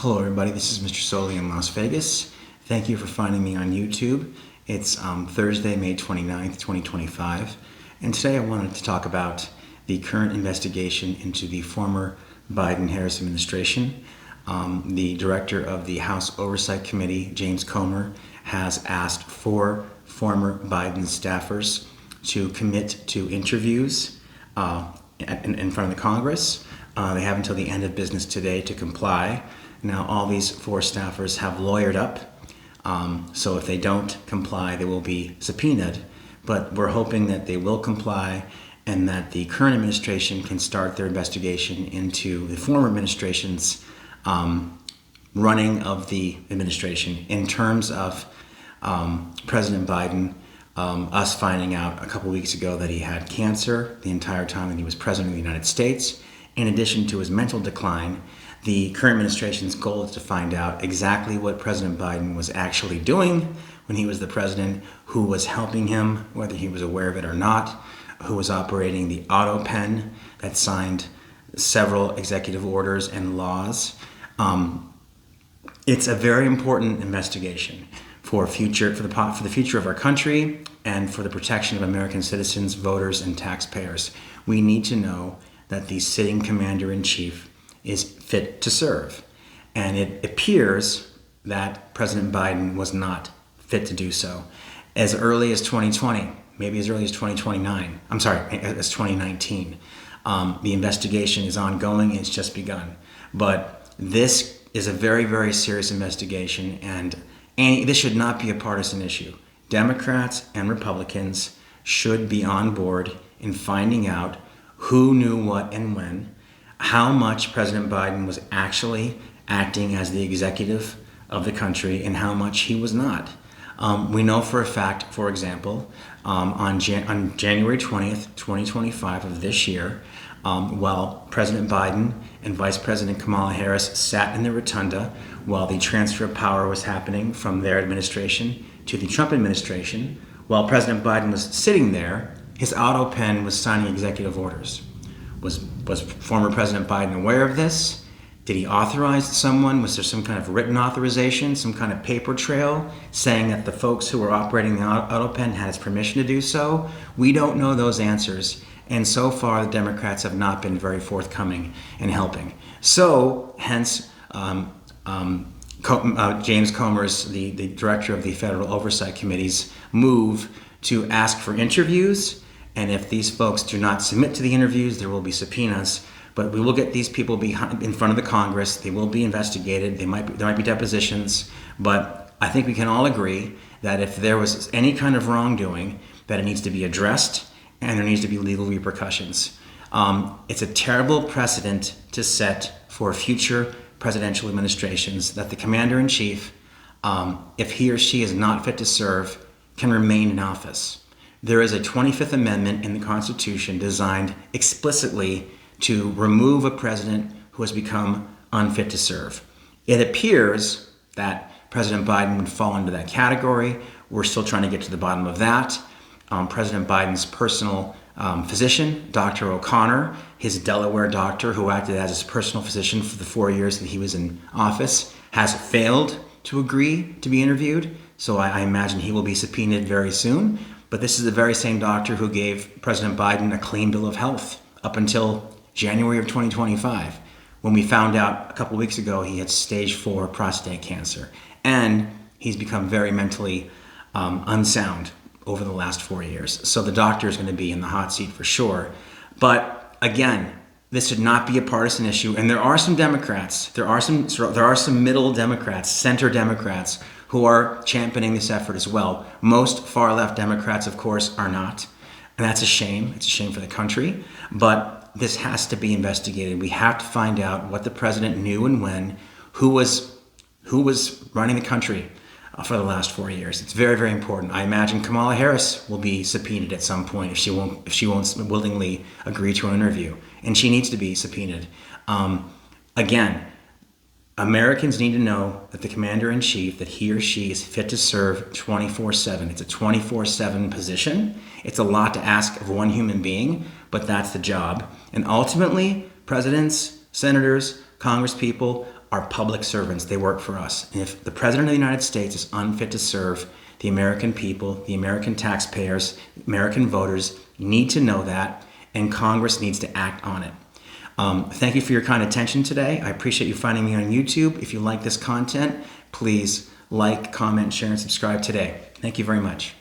Hello everybody, this is Mr. Soli in Las Vegas. Thank you for finding me on YouTube. It's Thursday, May 29th, 2025, and today I wanted to talk about the current investigation into the former Biden-Harris administration. The director of the House Oversight Committee, James Comer, has asked 4 former Biden staffers to commit to interviews in front of the Congress. They have until the end of business today to comply. Now, all these 4 staffers have lawyered up, so if they don't comply, they will be subpoenaed. But we're hoping that they will comply and that the current administration can start their investigation into the former administration's running of the administration in terms of President Biden, us finding out a couple weeks ago that he had cancer the entire time that he was president of the United States. In addition to his mental decline, the current administration's goal is to find out exactly what President Biden was actually doing when he was the president, who was helping him, whether he was aware of it or not, who was operating the auto pen that signed several executive orders and laws. It's a very important investigation for the future of our country and for the protection of American citizens, voters, and taxpayers. We need to know that the sitting commander-in-chief is fit to serve. And it appears that President Biden was not fit to do so. As early as 2020, maybe as early as 2029, as 2019. The investigation is ongoing, it's just begun. But this is a very, very serious investigation, and this should not be a partisan issue. Democrats and Republicans should be on board in finding out who knew what and when, how much President Biden was actually acting as the executive of the country and how much he was not. We know for a fact, for example, on January 20th, 2025 of this year, while President Biden and Vice President Kamala Harris sat in the rotunda while the transfer of power was happening from their administration to the Trump administration, while President Biden was sitting there, his auto pen was signing executive orders. Was former President Biden aware of this? Did he authorize someone? Was there some kind of written authorization, some kind of paper trail saying that the folks who were operating the auto pen had his permission to do so? We don't know those answers. And so far, the Democrats have not been very forthcoming in helping. So, hence, James Comer's, the director of the Federal Oversight Committee's move to ask for interviews. And if these folks do not submit to the interviews, there will be subpoenas. But we will get these people in front of the Congress. They will be investigated. There might be depositions. But I think we can all agree that if there was any kind of wrongdoing, that it needs to be addressed and there needs to be legal repercussions. It's a terrible precedent to set for future presidential administrations that the commander-in-chief, if he or she is not fit to serve, can remain in office. There is a 25th Amendment in the Constitution designed explicitly to remove a president who has become unfit to serve. It appears that President Biden would fall into that category. We're still trying to get to the bottom of that. President Biden's personal physician, Dr. O'Connor, his Delaware doctor who acted as his personal physician for the 4 years that he was in office, has failed to agree to be interviewed. So I imagine he will be subpoenaed very soon. But this is the very same doctor who gave President Biden a clean bill of health up until January of 2025, when we found out a couple weeks ago he had stage 4 prostate cancer. And he's become very mentally unsound over the last 4 years. So the doctor is going to be in the hot seat for sure. But again, this should not be a partisan issue. And there are some Democrats, there are some middle Democrats, center Democrats, who are championing this effort as well. Most far-left Democrats, of course, are not. And that's a shame. It's a shame for the country. But this has to be investigated. We have to find out what the president knew and when, who was running the country for the last 4 years. It's very, very important. I imagine Kamala Harris will be subpoenaed at some point if she won't willingly agree to an interview. And she needs to be subpoenaed. Again, Americans need to know that the commander-in-chief, that he or she is fit to serve 24/7. It's a 24/7 position. It's a lot to ask of one human being, but that's the job. And ultimately, presidents, senators, congresspeople, are public servants. They work for us. And if the President of the United States is unfit to serve the American people, the American taxpayers, American voters, need to know that, and Congress needs to act on it. Thank you for your kind attention today. I appreciate you finding me on YouTube. If you like this content, please like, comment, share, and subscribe today. Thank you very much.